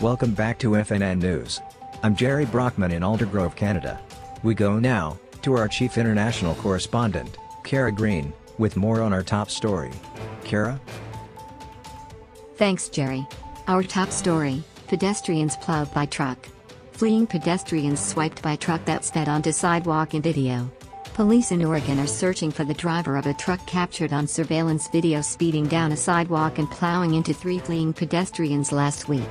Welcome back to FNN News. I'm Gerry Brockman in Aldergrove, Canada. We go now to our chief international correspondent, Kara Green, with more on our top story. Kara? Thanks, Gerry. Our top story: pedestrians plowed by truck. Fleeing pedestrians swiped by truck that sped onto sidewalk in video. Police in Oregon are searching for the driver of a truck captured on surveillance video speeding down a sidewalk and plowing into 3 fleeing pedestrians last week.